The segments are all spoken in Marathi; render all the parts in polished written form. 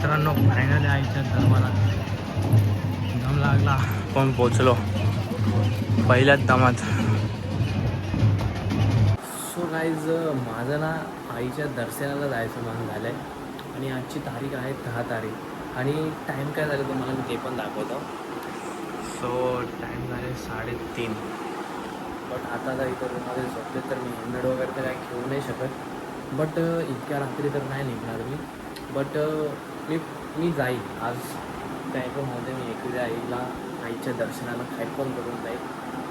मित्रांनो फायनली आईच्या दरबारात दम लागला पण पोचलो पहिल्याच दमात. सो गाईज माझं ना आईच्या दर्शनाला जायचं मन झालं आहे आणि आजची तारीख आहे 10 तारीख आणि टाईम काय झालं तुम्हाला मी ते पण दाखवतो. सो टाईम झाले 3:30. बट आता जर इथं रूममध्ये झोपले तर मी हेल्मेट वगैरे तर काही घेऊ नाही शकत. बट इतक्या रात्री तर नाही निघणार मी. बट मी जाईल आज त्या मध्ये मी एकदा आईला आईच्या दर्शनाला खायला पण करून जाईल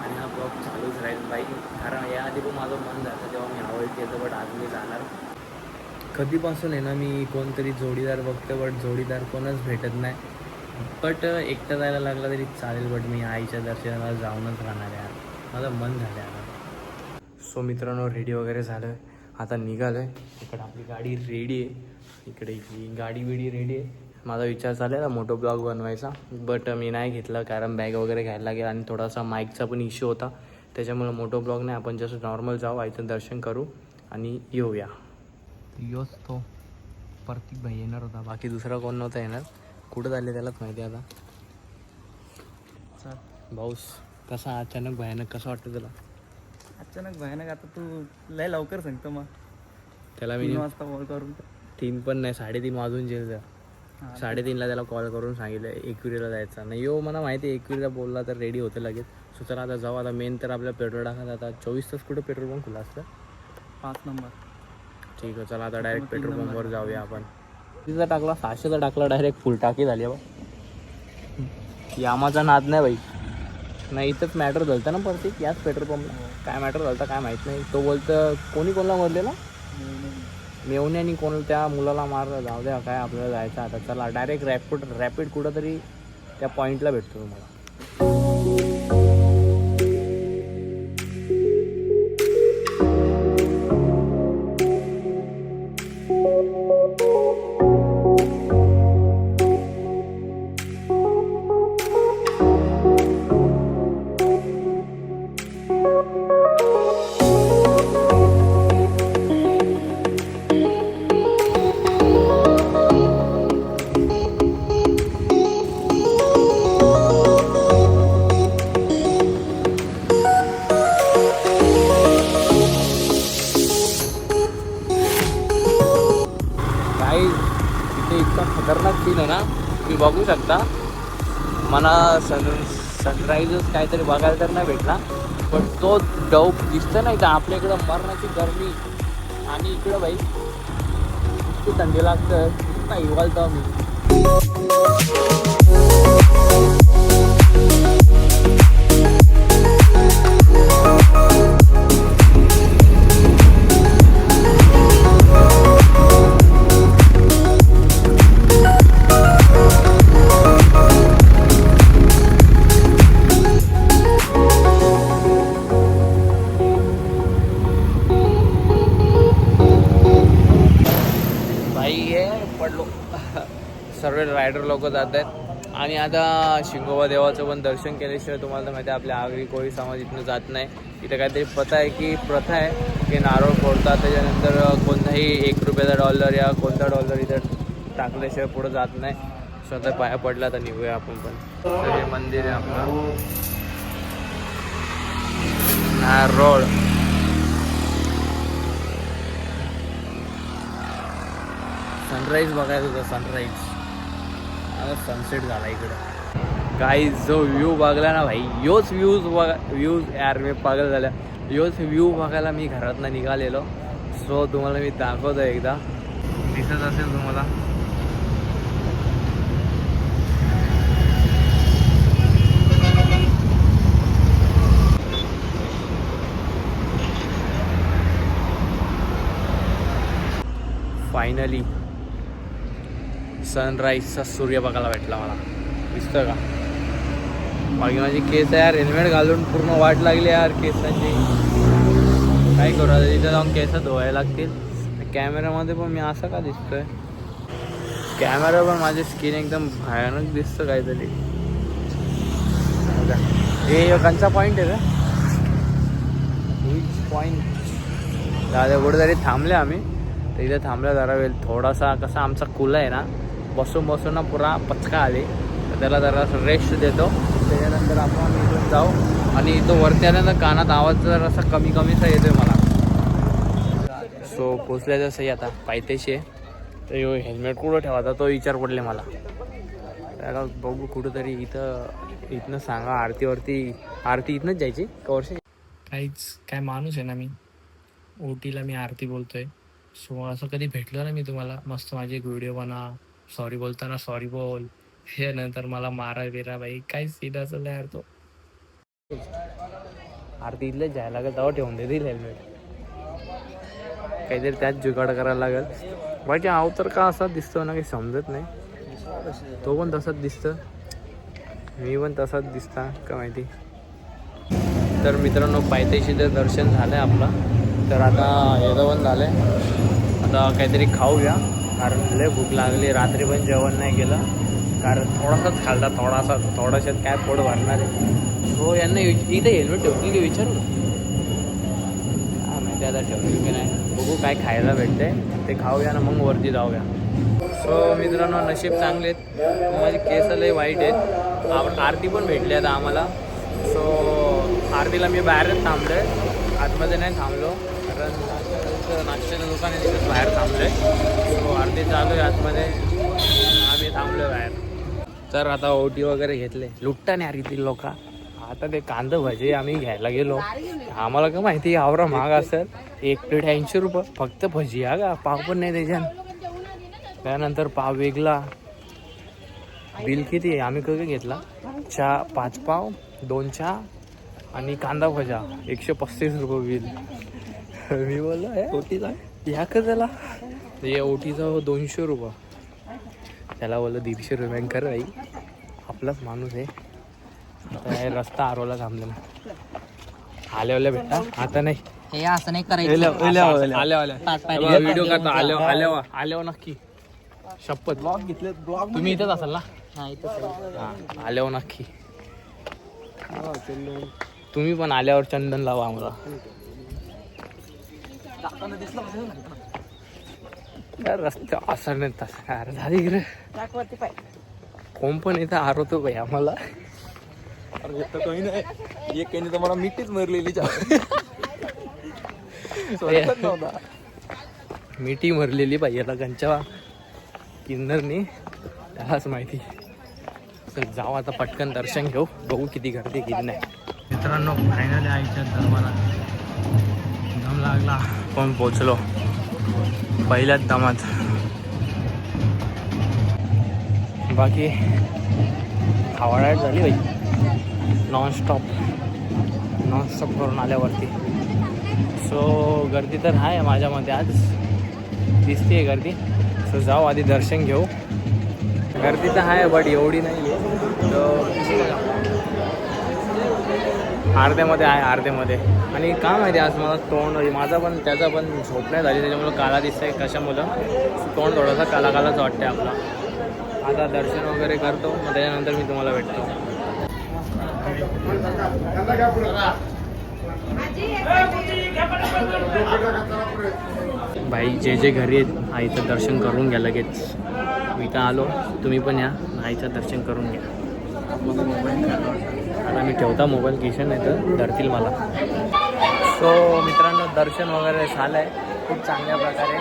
आणि हा ब्लॉग चालूच राहील बाई. कारण याआधी पण माझं मन जातं जेव्हा मी आवडते येतं. बट आज मी जाणार. कधीपासून आहे ना मी कोणतरी जोडीदार बघतो बट जोडीदार कोणच भेटत नाही. बट एकटा जायला लागला तरी चालेल. बट मी आईच्या दर्शनाला जाऊनच राहणार यार. माझं मन झालं यार. सो मित्रांनो रेडी वगैरे झालं आहे. आता निघालो आहे. इकडे आपली गाडी रेडी आहे. इकडे ही गाडी बिडी रेडी आहे. माझा विचार चालला मोठो ब्लॉग बनवायचा बट मी नाही घेतलं कारण बॅग वगैरे घ्यायला लागेल आणि थोडासा माईकचा पण इश्यू होता. त्याच्यामुळे मोठो ब्लॉग नाही. आपण जसं नॉर्मल जाऊ आईचं दर्शन करू आणि येऊया. योच तो प्रतीक भाई येणार होता. बाकी दुसरा कोण नव्हता येणार. कुठं झाले त्यालाच माहिती. आता भाऊस कसा अचानक भयानक कसं वाटतं तुला? अचानक भयानक. आता तू लय लवकर सांगतो मग त्याला 3 वाजता कॉल करून. 3 पण नाही 3:30 वाजून जेल. 3:30ला त्याला कॉल करून सांगितलं एकविरीला जायचं नाही. यो मला माहिती आहे एकविरीला बोलला तर रेडी होतं लगेच. सो चला आता जाऊ. आता मेन तर आपल्या पेट्रोल टाकायचं. आता 24 तास कुठं पेट्रोल पंप खुला असतं. 5 नंबर. ठीक आहे चला आता डायरेक्ट पेट्रोल पंपवर जाऊया आपण. तिथं टाकला 600चा टाकला डायरेक्ट फुल टाकी झाली बा. यामाचा नाद नाही बाई. नाही इथंच मॅटर झालं ना प्रत्येक याच पेट्रोल पंपला. काय मॅटर झालं काय माहीत नाही. तो बोलतं कोणाला मरले ना मेवण्यानी कोणाला त्या मुलाला मारलं. जाऊ द्या काय आपल्याला जायचं आता. चला डायरेक्ट रॅपिड कुठं तरी त्या पॉईंटला भेटतो तुम्हाला. खतरनाक सीन आहे ना तुम्ही बघू शकता. मला सनराईजच काहीतरी बघायला तर नाही भेटला पण तो डौप दिसतं नाही का आपल्या इकडं मरणाची गरमी आणि इकडं बाई इतकी थंडी लागतं. इतका हिवाळतो मी. सर्व रायडर लोक जात आहेत आणि आता शिंगोबा देवाचं पण दर्शन केल्याशिवाय तुम्हाला तर माहिती आहे आपल्या आगरी कोळी समाज इथनं जात नाही. इथं काहीतरी प्रथा आहे की नारळ फोडतात. त्याच्यानंतर कोणताही $1 या कोणता डॉलर इथं टाकल्याशिवाय पुढं जात नाही. स्वतः पाया पडला तर निघूया आपण पण. तर हे मंदिर आहे आपलं रोड. सनराईज बघायचं होतं. सनराईज आता सनसेट झाला इकडं. गाईज जो व्ह्यू बघला ना भाई योच व्ह्यूज यार मी पागल झाल्या. योच व्ह्यू बघायला मी घरातनं निघालेलो. सो तुम्हाला मी दाखवतो एकदा. दिसत असेल तुम्हाला. फायनली सनराईजचा सूर्य बघायला भेटला मला. दिसतं का? बाकी माझी केस यार हेल्मेट घालून पूर्ण वाट लागली यार केसांची. काय करू आता तिथं जाऊन केस धुवायला लागतील. कॅमेरामध्ये पण मी असं का दिसतोय. कॅमेरा पण माझी स्किन एकदम भयानक दिसतं काहीतरी. हे कंचा पॉईंट आहे का? पॉईंट दादा कुठेतरी थांबले आम्ही. तर इथे थांबल्या जरा वेळ थोडासा कसा आमचा कुला आहे ना बसून बसून ना पुरा पचका आले, तर त्याला जरा रेस्ट देतो. त्याच्यानंतर आपण इथून जाऊ. आणि इथं वरती आल्यानंतर कानात आवाज जर असा कमी कमीचा येतोय मला. सो पोचल्याचं सही आता पायथ्याशी आहे. तर हेल्मेट कुठं ठेवायचा तो विचार पडले मला. त्याला बघू कुठंतरी इथनं सांगा. आरती इथनंच जायची का वर्ष? काहीच काय माणूस आहे ना मी. ओटीला मी आरती बोलतोय. सो असं कधी भेटलं ना मी तुम्हाला, मस्त माझी एक व्हिडिओ बनवा, सॉरी बोलताना सॉरी बोल, हे नंतर मला मारा बिरा बाई, काय सीधा असं यार तो. आरती इथलेच जायला लागेल, तेव्हा ठेवून देतील हेल्मेट. काहीतरी त्यात जुगाड करायला लागेल. बाकी आव तर का असा दिसतो ना, काही समजत नाही. तो पण तसाच दिसतं, मी पण तसाच दिसता का माहिती. तर मित्रांनो पायथ्याशी तर दर्शन झालं आहे आपलं. तर आता येतं पण झालं आहे. आता काहीतरी खाऊया, कारण लय भूक लागली. रात्री पण जेवण नाही केलं, कारण थोडासाच खाल्ला. थोडाशात काय पोट भरणार आहे. हो यांना इथे हेल्मेट ठेवतील की विचारू ना. काय माहिती आता ठेवतील की नाही. बघू काय खायला भेटते ते खाऊया ना, मग वरती जाऊया. सो मित्रांनो नशीब चांगले आहेत, माझे केस लय वाईट आहेत. आरती पण भेटली आता आम्हाला. सो आरतीला मी बाहेरच थांबलो आहे, आतमध्ये नाही थांबलो, कारण नाश्त्याचं दुकान आहे तिथेच बाहेर थांबलो आहे. सो आरती चालू आहे आतमध्ये, आम्ही थांबलो आहे बाहेर. तर आता ओटी वगैरे घेतले, लुट्टा नाही आरती लोक. आता ते कांदा भजे आम्ही घ्यायला गेलो. आम्हाला का माहिती आवरा महाग असेल. एक प्लेट 80 रुपये फक्त भजी. हा का पाव पण नाही त्याच्यात. त्यानंतर पाव वेगळा. बिल किती आहे? आम्ही कधी घेतला 5 पाव 2 चहा आणि कांदा भजा 135 रुपये बिल. मी बोललो ओटीचा या का त्याला, हे ओटीचा 200 रुपये. त्याला बोललं 150 रुपये कर बाई, आपलाच माणूस आहे. आता रस्ता आरोला थांबला. आल्या भेटा आता नाही, हे असं नाही करायचं. व्हिडिओ करता आल्यावर नक्की शपथ. ब्लॉग घेतले, ब्लॉग तुम्ही इथंच असाल ना? हां आल्यावर नक्की. तुम्ही पण आल्यावर चंदन लावा आम्हाला. रस्ते असं नाही तसं काय झाली इकडे. कोण पण इथं आरवतो बाई आम्हाला. अरे काही नाही, एक काही तर मला मिठीच मरलेली मिठी मरलेली बाई याला गंच्या किन्नरनी, त्यालाच माहिती. तर जाऊ आता पटकन दर्शन घेऊ, बघू किती गर्दी किती नाही. मित्रांनो फायनली आईच्या दरबारात दम लागला, पण पोचलो पहिल्याच दमात. बाकी खावाडाट झाली बाई, नॉनस्टॉप करून आल्यावरती. सो गर्दी तर आहे माझ्या मते, आज दिसते आहे गर्दी. सो जाऊ आधी दर्शन घेऊ. गर्दी तर आहे बट एवढी नाही आहे. अर्ध्यामध्ये आहे, अर्ध्यामध्ये. आणि का माहिती आज मला तोंड माझा पण त्याचा पण झोप नाही झाली, त्याच्यामुळं काला दिसतंय. कशामुळं तोंड थोडासा कालाच वाटतंय आपला. आता दर्शन वगैरे करतो, मग त्याच्यानंतर मी तुम्हाला भेटतो. भाई जे घरी आहेत आईचं दर्शन करून घ्या लगेच. मी इथं आलो, तुम्ही पण या, आईचं दर्शन करून घ्या. आता मी ठेवता मोबाईल किशन आहे तर धरतील मला. सो मित्रांनो दर्शन वगैरे झालं आहे खूप चांगल्या प्रकारे.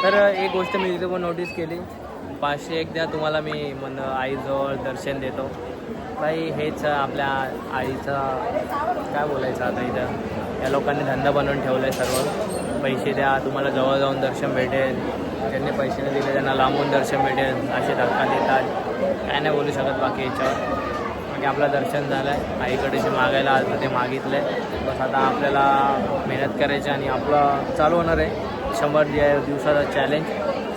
तर एक गोष्ट मी इथे पण नोटीस केली, 500 एक द्या तुम्हाला मी आईजवळ दर्शन देतो. बाई हेच आपल्या आईचं काय बोलायचं आता. इथं या लोकांनी धंदा बनवून ठेवला आहे सर्व. पैसे द्या तुम्हाला जवळ जाऊन दर्शन भेटेल, ज्यांनी पैसे नाही दिले त्यांना लांबून दर्शन भेटेल, असे धक्का देतात. काय नाही बोलू शकत बाकी याच्यावर. बाकी आपलं दर्शन झालं आहे, आईकडे जे मागायला आलं ते मागितलं आहे. बस आता आपल्याला मेहनत करायची आणि आपलं चालू होणार आहे 100 दिवसाचा चॅलेंज.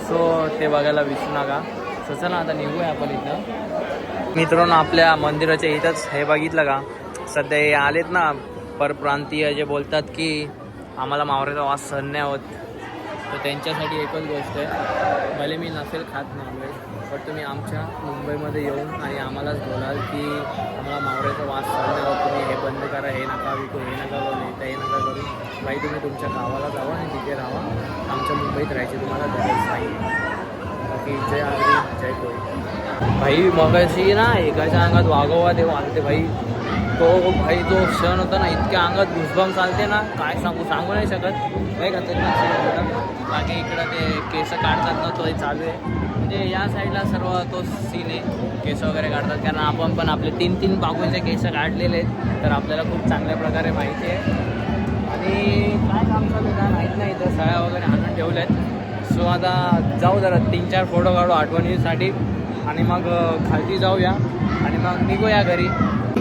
सो ते बघायला विसरू नका. सो चला आता निघूया आपण इथं. मित्रांनो आपल्या मंदिराच्या इथंच हे बघितलं का, सध्या हे आलेत ना परप्रांतीय, जे बोलतात की आम्हाला मावऱ्याचा वास सहन नाही होत. तर त्यांच्यासाठी एकच गोष्ट आहे, भले मी नसेल खात नॉनव्हेज, पण तुम्ही आमच्या मुंबईमध्ये येऊन आणि आम्हालाच बोलाल की आम्हाला मावऱ्याचा वास सहन नाही होत, तुम्ही हे बंद करा, हे नका विकू, हे नका करू, हे नका करू. बाई तुम्ही तुमच्या गावाला जावा आणि तिथे राहा, आमच्या मुंबईत राहायची तुम्हाला गरज नाही. बाकी बाकी जय आगरी जय कोळी. भाई मगाशी ना एकाच्या अंगात वागोवा ते वागते भाई. तो भाई जो क्षण होता ना इतक्या अंगात घुसभंग चालते ना काय सांगू नाही शकत. नाही का तरी बाकी इकडं ते केस काढतात ना तोही चालू आहे. म्हणजे या साईडला सर्व तो सीन आहे. केस वगैरे काढतात कारण आपण पण आपले 3-3 बागूंचे केस काढलेले आहेत तर आपल्याला खूप चांगल्या प्रकारे माहिती आहे. आणि काय काम चालू आहे काय माहीत नाही तर सळ्या वगैरे आणून ठेवल्या आहेत. सो आता जाऊ जरा 3-4 फोटो काढू आठवणीसाठी आणि मग खालती जाऊया आणि मग निघूया घरी.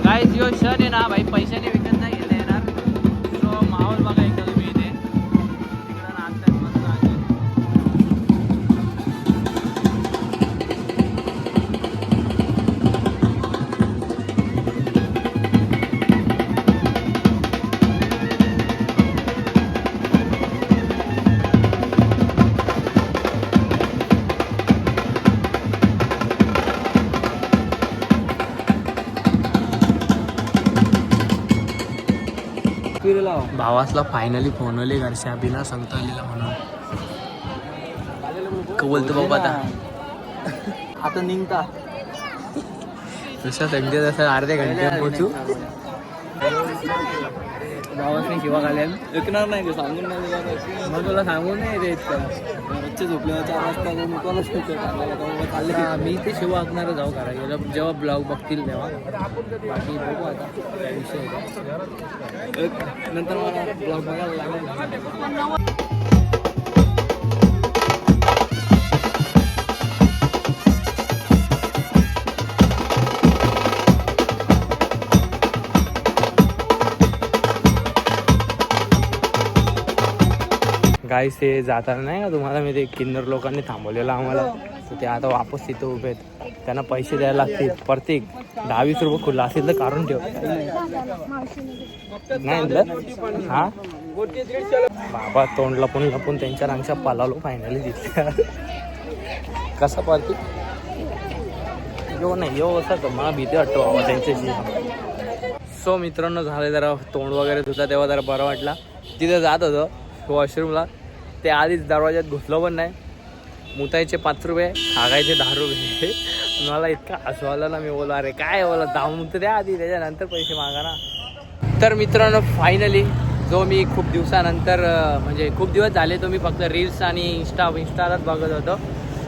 काय जो क्षण आहे ना भाई पैशाने विकत नाही घेता येणार. सो माहोल बघा एकदा तुम्ही इथे तिकडं नाचतात मस्त आहे. भावासला फायनली फोनवले घरच्या बिना सांगता आलेला म्हणून का बोलतो बाबा आता निघता दुसऱ्या संख्येत असं अर्ध्या घंटे पोहोचू. भावासने शिवा घालेल ऐकणार नाही ते सांगून नाही मग तुला सांगून नाही येते इतकं. रोजचे झोपले 4 वाजता कोणाच सांगायला मी ते शिवा हाकणार जाऊ करा गेलं जेव्हा ब्लॉग बघतील तेव्हा. बाकी बघू आता काय विषय आहे. नंतर मला ब्लॉग बघायला लागेल. गाईस ते जाताना नाही का तुम्हाला मी ते किन्नर लोकांनी थांबवलेलं आम्हाला तर ते आता वापस तिथं उभे आहेत. त्यांना पैसे द्यायला लागतील प्रत्येक 10-20 रुपये खुला असेल तर काढून ठेव. नाही हा बाबा तोंड लपून लपून त्यांच्या रांगच्या पालालो फायनली दिसल्या. कसा पालती यो नाही यो असा मला भीती वाटतो बाबा त्यांच्याशी. सो मित्रांनो झाले जरा तोंड वगैरे धुता तेव्हा जरा बरं वाटला. तिथं जात होतं वॉशरूमला ते आधीच दरवाज्यात घुसलो पण नाही. मुतायचे 5 रुपये हागायचे 10 रुपये. मला इतका हसू आलं ना मी बोला अरे काय बोला दामून तर द्या आधी त्याच्यानंतर पैसे मागा ना. तर मित्रांनो फायनली जो मी खूप दिवसानंतर म्हणजे खूप दिवस झाले तो मी फक्त रील्स आणि इंस्टालाच बघत होतो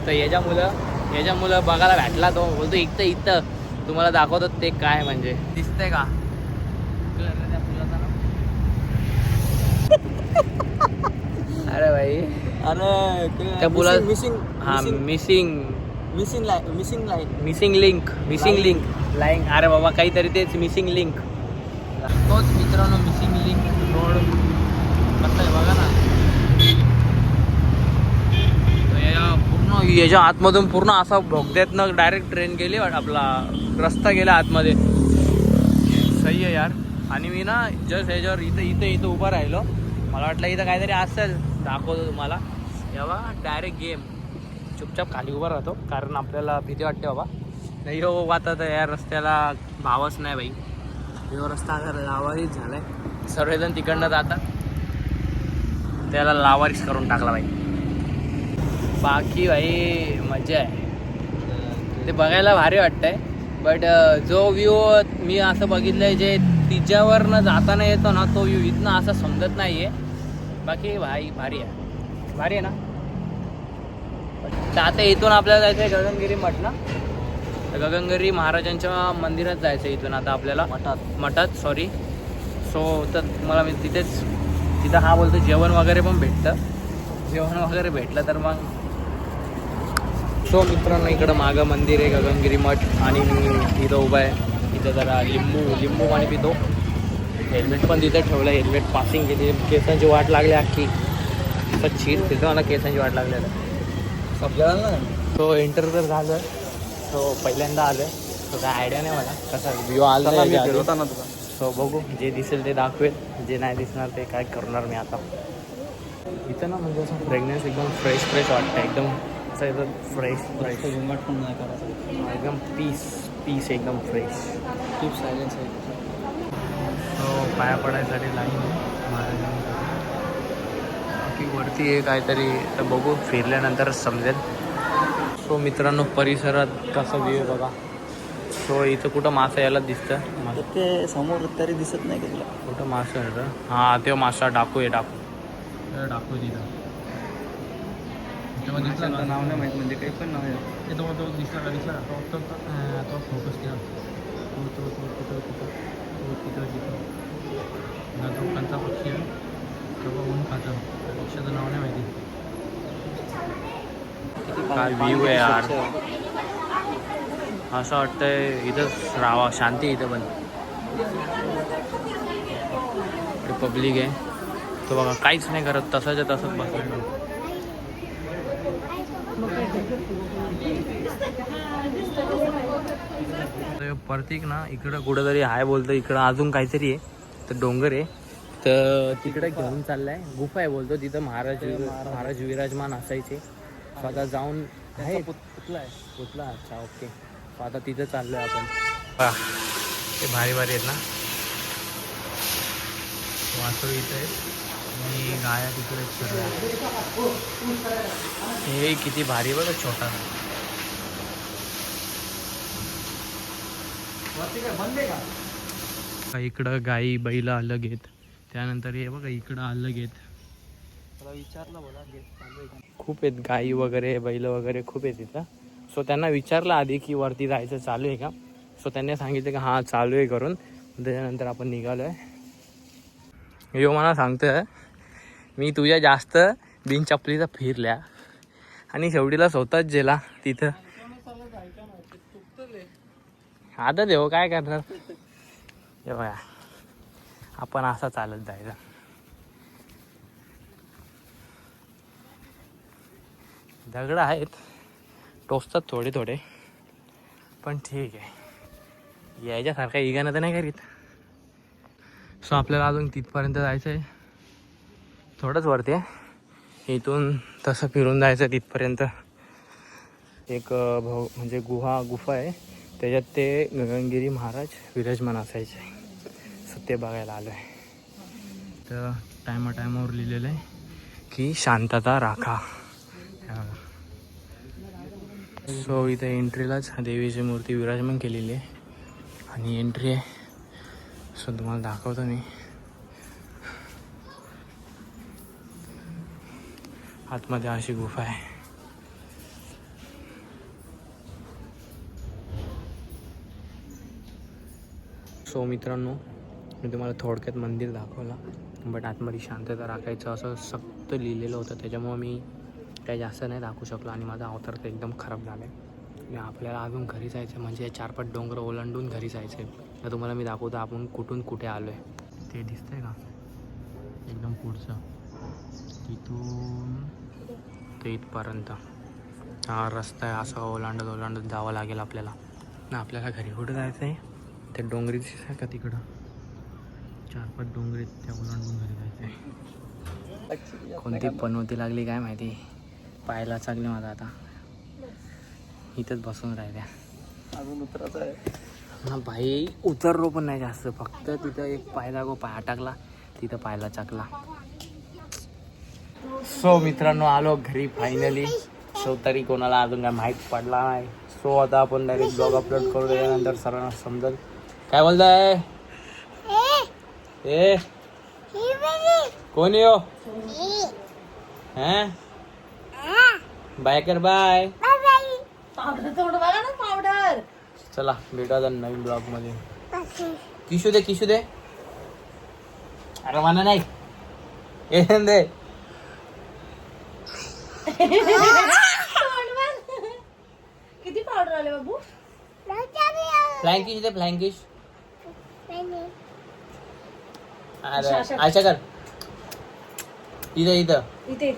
तर याच्यामुळं बघायला भेटला. तो बोलतो इथं तुम्हाला दाखवतो ते काय म्हणजे दिसतंय का अरे भाई अरे त्या पुला मिसिंग हा मिसिंग लिंक लाईन अरे बाबा काहीतरी तेच मिसिंग लिंक तोच मित्रांनो मिसिंग लिंक रोड कसं आहे बघा ना. पूर्ण याच्या आतमधून पूर्ण असा भोगद्यातनं डायरेक्ट ट्रेन गेली आपला रस्ता गेला आतमध्ये. सही आहे यार. आणि मी ना जस्ट ह्याच्यावर इथं उभं राहिलो. मला वाटलं इथं काहीतरी असेल दाखवतो तुम्हाला. तेव्हा डायरेक्ट गेम चुपचाप खाली उभा राहतो कारण आपल्याला भीती वाटते बाबा. नाही हो आता तर या रस्त्याला भावच नाही बाई. यो रस्ता आता लावारीच झाला आहे. सर्वजण तिकडनं जातात त्याला लावारीच करून टाकला बाई. बाकी भाई मजा आहे ते बघायला भारी वाटतंय. बट जो व्ह्यू मी असं बघितलं आहे जे तिच्यावरनं जाताना येतो ना तो व्ह्यू इथनं असं समजत नाही आहे. बाकी भाई भारी आहे ना. तर आता इथून आपल्याला जायचं आहे गगनगिरी मठ ना. तर गगनगिरी महाराजांच्या मंदिरात जायचं आहे इथून आता आपल्याला मठात सॉरी. सो तर तुम्हाला मी तिथं हा बोलतो जेवण वगैरे पण भेटतं. जेवण वगैरे भेटलं तर मग सो मित्रांनो इकडं मागं मंदिर आहे गगनगिरी मठ आणि मी इथं उभा आहे. इथं जरा लिंबू पाणी पितो. हेल्मेट पण तिथे ठेवलं. हेल्मेट पासिंग केली. केसांची वाट लागली अख्खी चीर तिथं मला केसांची वाट लागलेलं समजायला ना. तो एंटर तर झालं. तो पहिल्यांदा आलं तो काय आयडिया नाही मला कसा व्ह्यू आला फिरवताना तुला. सो बघू जे दिसेल ते दाखवेल. जे नाही दिसणार ते काय करणार मी आता. इथं ना म्हणजे असं फ्रेग्रन्स एकदम फ्रेश वाटतं. एकदम असं एकदम फ्रेश घुंगाट पण नाही करायचं. एकदम पीस एकदम फ्रेश. खूप सायलेन्स आहे. हो पाया पडायसाठी लाईन महाराजांसाठी. बाकी वरती आहे काहीतरी तर बघू फिरल्यानंतरच समजेल. सो सो मित्रांनो परिसरात कसा व्ह्यू आहे बघा. सो इथं कुठं मासा यायला दिसतं. ते समोर तरी दिसत नाही का तुला? कुठं मासा आहे रे? हां तो मासा डाकू आहे डाकू. डाकू तिथं माशांचं नाव नाही माहीत म्हणजे काही पण नाव आहे. ते तो दिसला का तो फोकस केला तो तिथं तो कोणता पक्षी आहे तो बघून खातं. पक्षाचं नाव नाही माहिती. काय व्ह्यू आहे यार. असं वाटतंय इथंच राहावा. शांती इथं पण. पब्लिक आहे तो बघा काहीच नाही करत तसंच बसलं. प्रतीक ना इकडं कुठंतरी आहे बोलतो. इकडं अजून काहीतरी आहे तर डोंगर आहे तर तिकडे घेऊन चाललाय. गुफा आहे बोलतो तिथं महाराज विराजमान असायचे. सो आता जाऊन आहे पुतला. अच्छा ओके. सो आता तिथं चाललोय आपण. ते भारी आहेत ना. वासरू इथं आहे आणि गाया तिकडे सर्व. हे किती भारी बघा छोटा. इकडं गाई बैल अलग आहेत. त्यानंतर हे बघा इकडं अलग आहेत. खूप आहेत गाई वगैरे बैल वगैरे खूप आहेत इथं. सो त्यांना विचारलं आधी की वरती जायचं चालू आहे का. सो त्यांनी सांगितलं की हां चालू आहे करून. त्याच्यानंतर आपण निघालो आहे. यो मला सांगतोय मी तुझ्या जास्त बिनचपलीचा फिरल्या आणि शेवटीला स्वतःच गेला तिथं. आता देव काय करणार. हे बघा आपण असा चालत जायचा. दगड आहेत टोचतात थोडे पण ठीक आहे. यायच्यासारखा इगानं तर नाही करीत. सो आपल्याला अजून तिथपर्यंत जायचं आहे. थोडंच वरती आहे. इथून तसं फिरून जायचं तिथपर्यंत. एक म्हणजे गुफा आहे त्याच्यात ते गगनगिरी महाराज विराजमान असायचे. सो ते बघायला आलो आहे. तर टायमावर लिहिलेलं आहे की शांतता राखा. सो इथे एंट्रीलाच देवीची मूर्ती विराजमान केलेली आहे आणि एंट्री आहे. सो तुम्हाला दाखवतो मी. आतमध्ये अशी गुफा आहे. सो मित्रांनो मी तुम्हाला थोडक्यात मंदिर दाखवलं बट आतमध्ये शांतता राखायचं असं सक्त लिहिलेलं होतं. त्याच्यामुळं मी काही जास्त नाही दाखवू शकलो आणि माझा अवतार तर एकदम खराब झाला आहे. आणि आपल्याला अजून घरी जायचं म्हणजे 4-5 डोंगर ओलांडून घरी जायचं आहे. तर तुम्हाला मी दाखवतो आपण कुठून कुठे आलो आहे. ते दिसतंय का एकदम पुढचं तिथून ते इथपर्यंत हा रस्ता आहे. असं ओलांडत जावं लागेल आपल्याला. ना आपल्याला घरी कुठं जायचं आहे. त्या डोंगरी दिसत का तिकडं 4-5 डोंगरी त्या ओलांडून घरी जायचं आहे. कोणती पनवती लागली काय माहिती. पायाला चांगली माझा आता इथंच बसून राहिल्या. अजून उतरायचं आहे ना भाई. उतरलो पण नाही जास्त. फक्त तिथं एक पाय टाकला तिथं पायला चाकला. सो मित्रांनो आलो घरी फायनली. सो तरी कोणाला अजून काय माहीत पडला नाही. सो आता आपण डायरेक्ट ब्लॉग अपलोड करू. त्यानंतर सर्वांना समजेल. काय बोलताय ए कोण येऊ हा बाय कर बाय. पावडर चला भेटू आता नवीन ब्लॉग मध्ये. किशू दे अरे म्हणा नाही दे. किती पावडर आले बाबू. फ्लँकिश दे फ्लँकिश. अरे अच्छा कर इथं इथे